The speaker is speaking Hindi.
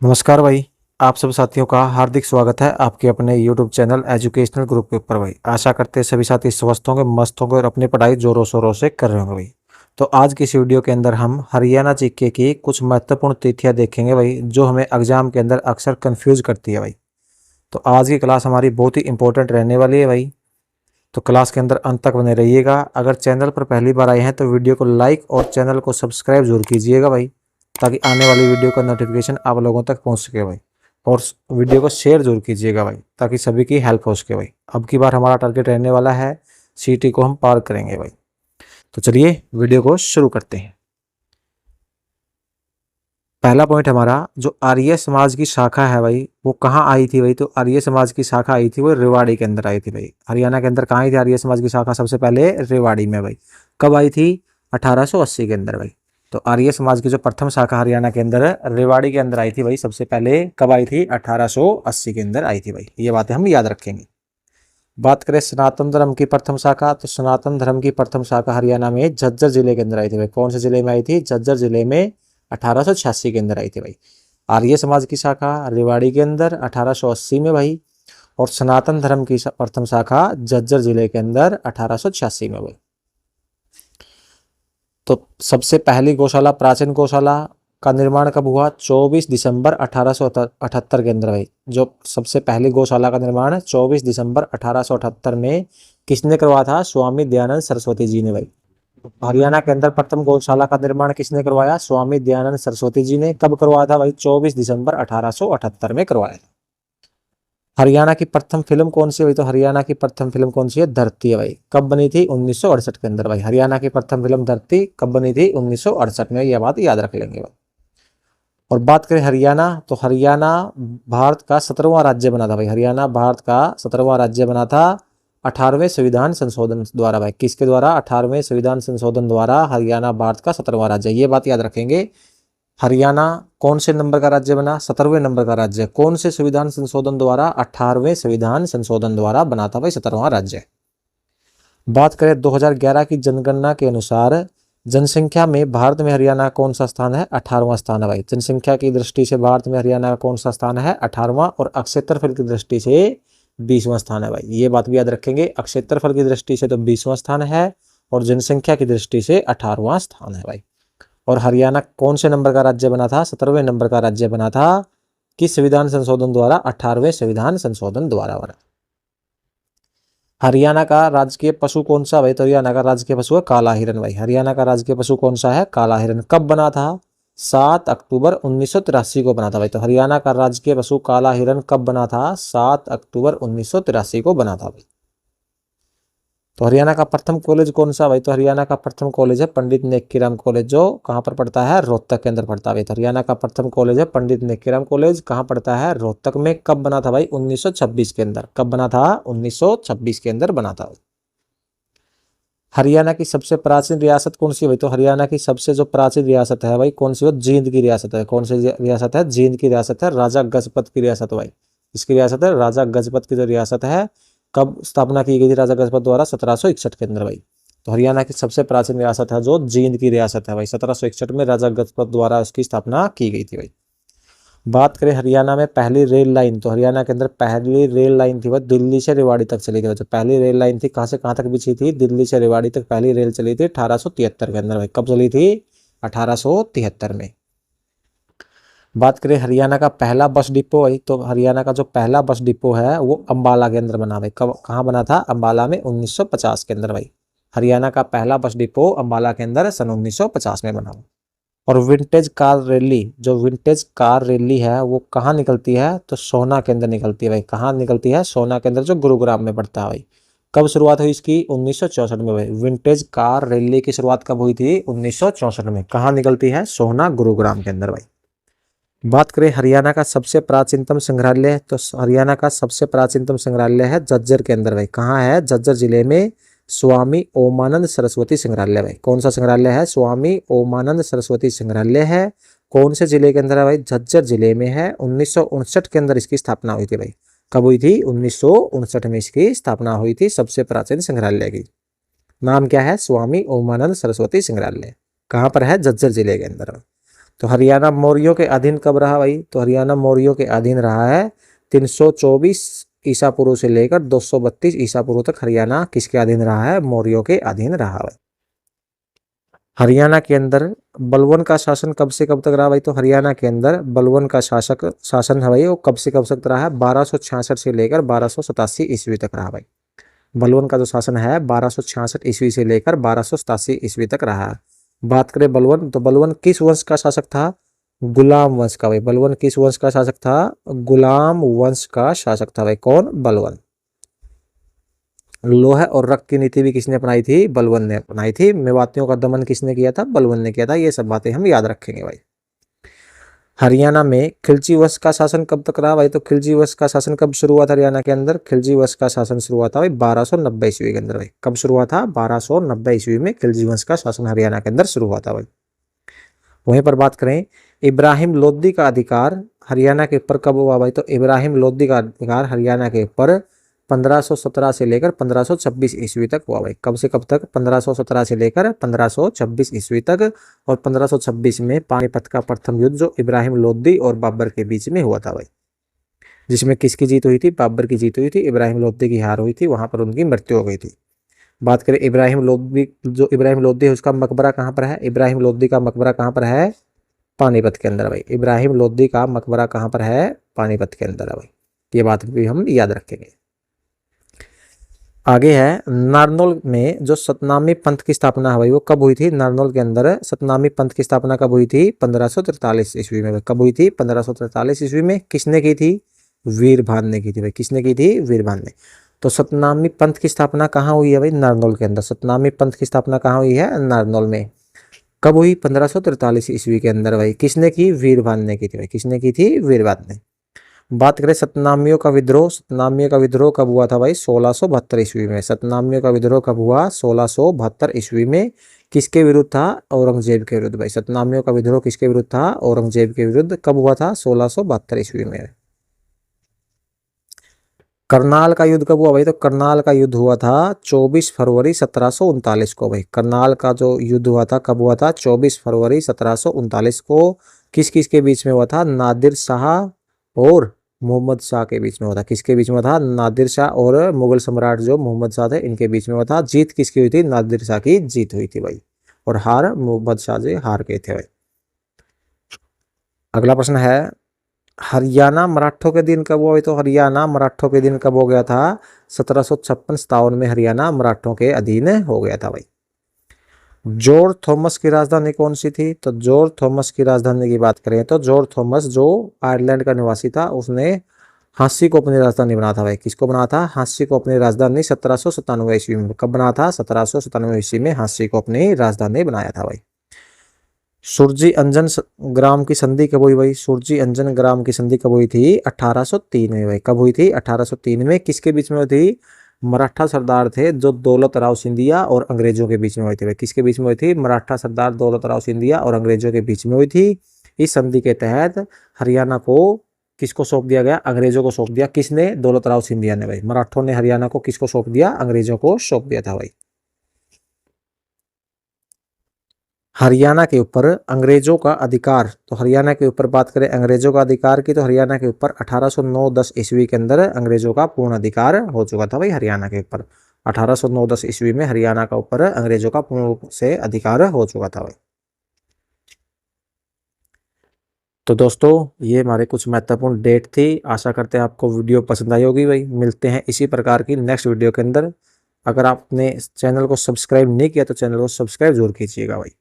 नमस्कार भाई। आप सब साथियों का हार्दिक स्वागत है आपके अपने YouTube चैनल एजुकेशनल ग्रुप के ऊपर भाई। आशा करते हैं सभी साथी स्वस्थ होंगे, मस्त होंगे और अपनी पढ़ाई जोरों शोरों से कर रहे होंगे भाई। तो आज की इस वीडियो के अंदर हम हरियाणा जीके की कुछ महत्वपूर्ण तिथियां देखेंगे भाई, जो हमें एग्जाम के अंदर अक्सर कंफ्यूज करती है भाई। तो आज की क्लास हमारी बहुत ही इंपॉर्टेंट रहने वाली है भाई। तो क्लास के अंदर अंत तक बने रहिएगा। अगर चैनल पर पहली बार आए हैं तो वीडियो को लाइक और चैनल को सब्सक्राइब जरूर कीजिएगा भाई, ताकि आने वाली वीडियो का नोटिफिकेशन आप लोगों तक पहुंच सके भाई। और वीडियो को शेयर जरूर कीजिएगा भाई, ताकि सभी की हेल्प हो सके भाई। अब की बार हमारा टारगेट रहने वाला है सीटी को हम पार करेंगे भाई। तो चलिए वीडियो को शुरू करते हैं। पहला पॉइंट हमारा, जो आर्य समाज की शाखा है भाई वो कहाँ आई थी भाई। तो आर्य समाज की शाखा आई थी वो रेवाड़ी के अंदर आई थी भाई। हरियाणा के अंदर कहाँ आई थी आर्य समाज की शाखा? सबसे पहले रेवाड़ी में भाई। कब आई थी? 1880 के अंदर भाई। तो आर्य समाज की जो प्रथम शाखा हरियाणा के अंदर रेवाड़ी के अंदर आई थी भाई। सबसे पहले कब आई थी? 1880 के अंदर आई थी भाई। ये बातें हम याद रखेंगे। बात करें सनातन धर्म की प्रथम शाखा, तो सनातन धर्म की प्रथम शाखा हरियाणा में झज्जर जिले के अंदर आई थी भाई। कौन से जिले में आई थी? झज्जर जिले में 1886 के अंदर आई थी भाई। आर्य समाज की शाखा रेवाड़ी के अंदर 1880 में भाई। और सनातन धर्म की प्रथम शाखा झज्जर जिले के अंदर 1886 में भाई। तो सबसे पहली गौशाला, प्राचीन गौशाला का निर्माण कब हुआ? 24 दिसंबर 1878 के अंदर भाई। जो सबसे पहली गौशाला का निर्माण 24 दिसंबर 1878 में किसने करवाया था? स्वामी दयानंद सरस्वती जी ने भाई। हरियाणा के अंदर प्रथम गौशाला का निर्माण किसने करवाया? स्वामी दयानंद सरस्वती जी ने। कब करवाया था भाई? 24 दिसंबर 1878 में करवाया था। हरियाणा की प्रथम फिल्म कौन सी है भाई? तो हरियाणा की प्रथम फिल्म कौन सी है? धरती है भाई। कब बनी थी? 1968 के अंदर भाई। हरियाणा की प्रथम फिल्म धरती कब बनी थी? 1968 में। यह बात याद रख लेंगे भाई। और बात करें हरियाणा, तो हरियाणा भारत का 17वां राज्य बना था भाई। हरियाणा भारत का 17वां राज्य बना था 18वें संविधान संशोधन द्वारा भाई। किसके द्वारा? 18वें संविधान संशोधन द्वारा हरियाणा भारत का 17वां राज्य। ये बात याद रखेंगे। हरियाणा कौन से नंबर का राज्य बना? 17वें नंबर का राज्य। कौन से संविधान संशोधन द्वारा? 18वें संविधान संशोधन द्वारा बना था भाई 17वां राज्य। बात करें 2011 की जनगणना के अनुसार जनसंख्या में भारत में हरियाणा कौन सा स्थान है? 18वां स्थान है भाई। जनसंख्या की दृष्टि से भारत में हरियाणा का कौन सा स्थान है? 18वां। और क्षेत्रफल की दृष्टि से 20वां स्थान है भाई। ये बात भी याद रखेंगे। क्षेत्रफल की दृष्टि से तो 20वां स्थान है और जनसंख्या की दृष्टि से 18वां स्थान है भाई। और हरियाणा कौन से नंबर का राज्य बना था? 17वें नंबर का राज्य बना था। किस संविधान संशोधन द्वारा? 18वें संविधान संशोधन द्वारा बना। हरियाणा का राजकीय पशु कौन सा भाई? तो हरियाणा का राजकीय पशु है काला हिरन भाई। हरियाणा का राजकीय पशु कौन सा है? काला हिरन। कब बना था? 7 अक्टूबर 1983 को बना था भाई। तो हरियाणा का राजकीय पशु काला हिरन कब बना था? 7 अक्टूबर 1983 को बना था भाई। तो हरियाणा का प्रथम कॉलेज कौन सा भाई? तो हरियाणा का प्रथम कॉलेज है पंडित नेकीराम कॉलेज, जो कहाँ पर पड़ता है? रोहतक के अंदर पड़ता है। तो हरियाणा का प्रथम कॉलेज है पंडित नेकीराम कॉलेज, कहाँ पड़ता है? रोहतक में। कब बना था भाई? 1926 के अंदर। कब बना था? 1926 के अंदर बना था। हरियाणा की सबसे प्राचीन रियासत कौन सी है भाई? तो हरियाणा की सबसे जो प्राचीन रियासत है भाई कौन सी है? जींद की रियासत है। कौन सी रियासत है? जींद की रियासत है। राजा गजपत की रियासत भाई। इसकी रियासत है राजा गजपत की जो रियासत है। कब स्थापना की गई थी राजा गजपत द्वारा? 1761 के अंदर भाई। तो हरियाणा की सबसे प्राचीन रियासत है जो जींद की रियासत है भाई। 1761 में राजा गजपत द्वारा उसकी स्थापना की गई थी भाई। बात करें हरियाणा में पहली रेल लाइन, तो हरियाणा के अंदर पहली रेल लाइन थी वह दिल्ली से रेवाड़ी तक चली थी। जो पहली रेल लाइन थी कहाँ से कहाँ तक बिछी थी? दिल्ली से रेवाड़ी तक पहली रेल चली थी 1873 के अंदर भाई। कब चली थी? 1873 में। बात करें हरियाणा का पहला बस डिपो भाई, तो हरियाणा का जो पहला बस डिपो है वो अंबाला के अंदर बना भाई। कब कहाँ बना था? अंबाला में 1950 के अंदर भाई। हरियाणा का पहला बस डिपो अंबाला के अंदर सन 1950 में बना। और विंटेज कार रैली, जो विंटेज कार रैली है वो कहाँ निकलती है? तो सोहना के अंदर निकलती है भाई। कहाँ निकलती है? सोहना के अंदर, जो गुरुग्राम में पड़ता है भाई। कब शुरुआत हुई इसकी? 1964 में भाई। विंटेज कार रैली की शुरुआत कब हुई थी? 1964 में। कहाँ निकलती है? सोहना गुरुग्राम के अंदर भाई। बात करें हरियाणा का सबसे प्राचीनतम संग्रहालय, तो हरियाणा का सबसे प्राचीनतम संग्रहालय है झज्जर के अंदर भाई। कहाँ है? झज्जर जिले में स्वामी ओमानंद सरस्वती संग्रहालय भाई। कौन सा संग्रहालय है? स्वामी ओमानंद सरस्वती संग्रहालय है। कौन से जिले के अंदर है भाई? झज्जर जिले में है। 1959 के अंदर इसकी स्थापना हुई थी भाई। कब हुई थी? 1959 में इसकी स्थापना हुई थी सबसे प्राचीन संग्रहालय की। नाम क्या है? स्वामी ओमानंद सरस्वती संग्रहालय। कहाँ पर है? झज्जर जिले के अंदर। तो हरियाणा मौर्यों के अधीन कब रहा भाई? तो हरियाणा मौर्यों के अधीन रहा है 324 ईसा पूर्व से लेकर 232 ईसा पूर्व तक हरियाणा किसके अधीन रहा है? मौर्यों के अधीन रहा है। हरियाणा के अंदर बलवन का शासन कब से कब तक रहा भाई? तो हरियाणा के अंदर बलवन का शासन है भाई, वो कब से कब तक रहा है? 1266 से लेकर 1287 ईस्वी तक रहा भाई। बलवन का जो शासन है 1266 ईस्वी से लेकर 1287 ईस्वी तक रहा है। बात करें बलवन, तो बलवन किस वंश का शासक था? गुलाम वंश का भाई। बलवन किस वंश का शासक था? गुलाम वंश का शासक था भाई। कौन? बलवन। लोह और रक्त की नीति भी किसने अपनाई थी? बलवन ने अपनाई थी। मेवातियों का दमन किसने किया था? बलवन ने किया था। ये सब बातें हम याद रखेंगे भाई। हरियाणा में खिलजी वंश का शासन कब तक रहा भाई? तो खिलजी वंश का शासन कब शुरू हुआ था हरियाणा के अंदर? खिलजी वंश का शासन शुरू हुआ था भाई 1290 ईस्वी के अंदर भाई। कब शुरू हुआ था? 1290 ईस्वी में खिलजी वंश का शासन हरियाणा के अंदर शुरू हुआ था भाई। वहीं पर बात करें इब्राहिम लोदी का अधिकार हरियाणा के ऊपर कब हुआ भाई? तो इब्राहिम लोदी का अधिकार हरियाणा के ऊपर 1517 से लेकर 1526 ईस्वी तक हुआ भाई। कब से कब तक? 1517 से लेकर 1526 ईस्वी तक। और 1526 में पानीपत का प्रथम युद्ध जो इब्राहिम लोदी और बाबर के बीच में हुआ था भाई, जिसमें किसकी जीत हुई थी? बाबर की जीत हुई थी, इब्राहिम लोदी की हार हुई थी, वहां पर उनकी मृत्यु हो गई थी। बात करें इब्राहिम लोदी, जो इब्राहिम लोदी है उसका मकबरा कहाँ पर है? इब्राहिम लोदी का मकबरा कहाँ पर है? पानीपत के अंदर भाई। इब्राहिम लोदी का मकबरा कहाँ पर है? पानीपत के अंदर है भाई। ये बात भी हम याद रखेंगे। आगे है नारनौल में जो सतनामी पंथ की स्थापना है भाई, वो कब हुई थी? नारनौल के अंदर सतनामी पंथ की स्थापना कब हुई थी? 1543 ईस्वी में। कब हुई थी? 1543 ईस्वी में। किसने की थी? वीरभान ने की थी भाई। किसने की थी? वीरभान ने। तो सतनामी पंथ की स्थापना कहाँ हुई है भाई? नारनौल के अंदर। सतनामी पंथ की स्थापना कहाँ हुई है? नारनौल में। कब हुई? 1543 ईस्वी के अंदर भाई। किसने की? वीरभान ने की थी भाई। किसने की थी? वीरभान ने। बात करें सतनामियों का विद्रोह, सतनामियों का विद्रोह कब हुआ था भाई? 1672 ईस्वी में। सतनामियों का विद्रोह कब हुआ? 1672 ईस्वी में। किसके विरुद्ध था? औरंगजेब के विरुद्ध भाई। सतनामियों का विद्रोह किसके विरुद्ध था? औरंगजेब के विरुद्ध। कब हुआ था? 1672 ईस्वी में। करनाल का युद्ध कब हुआ भाई? तो करनाल का युद्ध हुआ था 24 फरवरी 1739 को भाई। करनाल का जो युद्ध हुआ था कब हुआ था? 24 फरवरी 1739 को। किस किस के बीच में हुआ था? नादिर शाह और मोहम्मद शाह के बीच में हुआ था। किसके बीच में था? नादिर शाह और मुगल सम्राट जो मोहम्मद शाह थे, इनके बीच में हुआ था। जीत किसकी हुई थी? नादिर शाह की जीत हुई थी भाई, और हार मोहम्मद शाह जी हार गए थे भाई। अगला प्रश्न है हरियाणा मराठों के दिन कब हुआ? तो हरियाणा मराठों के दिन कब हो गया था? 1756-57 में हरियाणा मराठों के अधीन हो गया था भाई। जॉर्ज थॉमस की राजधानी कौन सी थी? तो जॉर्ज थॉमस की राजधानी की बात करें तो जॉर्ज थॉमस जो आयरलैंड का निवासी था, उसने हांसी को अपनी राजधानी बना था भाई। किसको बना था? हांसी को अपनी राजधानी 1797 ईस्वी में। कब बना था? 1797 ईस्वी में हांसी को अपनी राजधानी बनाया था भाई। सुरजी अंजन ग्राम की संधि कब हुई भाई? सुरजी अंजन ग्राम की संधि कब हुई थी? 1803 में भाई। कब हुई थी? 1803 में। किसके बीच में हुई थी? मराठा सरदार थे जो दौलत राव सिंधिया और अंग्रेजों के बीच में हुई थी भाई। किसके बीच में हुई थी? मराठा सरदार दौलत राव सिंधिया और अंग्रेजों के बीच में हुई थी। इस संधि के तहत हरियाणा को किसको सौंप दिया गया? अंग्रेजों को सौंप दिया। किसने? दौलत राव सिंधिया ने भाई। मराठों ने हरियाणा को किसको सौंप दिया? अंग्रेजों को सौंप दिया था भाई। हरियाणा के ऊपर अंग्रेजों का अधिकार, तो हरियाणा के ऊपर बात करें अंग्रेजों का अधिकार की, तो हरियाणा के ऊपर 1809-10 ईस्वी के अंदर अंग्रेजों का पूर्ण अधिकार हो चुका था भाई हरियाणा के ऊपर। 1809-10 ईस्वी में हरियाणा का ऊपर अंग्रेजों का पूर्ण रूप से अधिकार हो चुका था भाई। तो दोस्तों ये हमारे कुछ महत्वपूर्ण डेट थी। आशा करते हैं आपको वीडियो पसंद आई होगी भाई। मिलते हैं इसी प्रकार की नेक्स्ट वीडियो के अंदर। अगर आपने इस चैनल को सब्सक्राइब नहीं किया तो चैनल को सब्सक्राइब जरूर कीजिएगा भाई।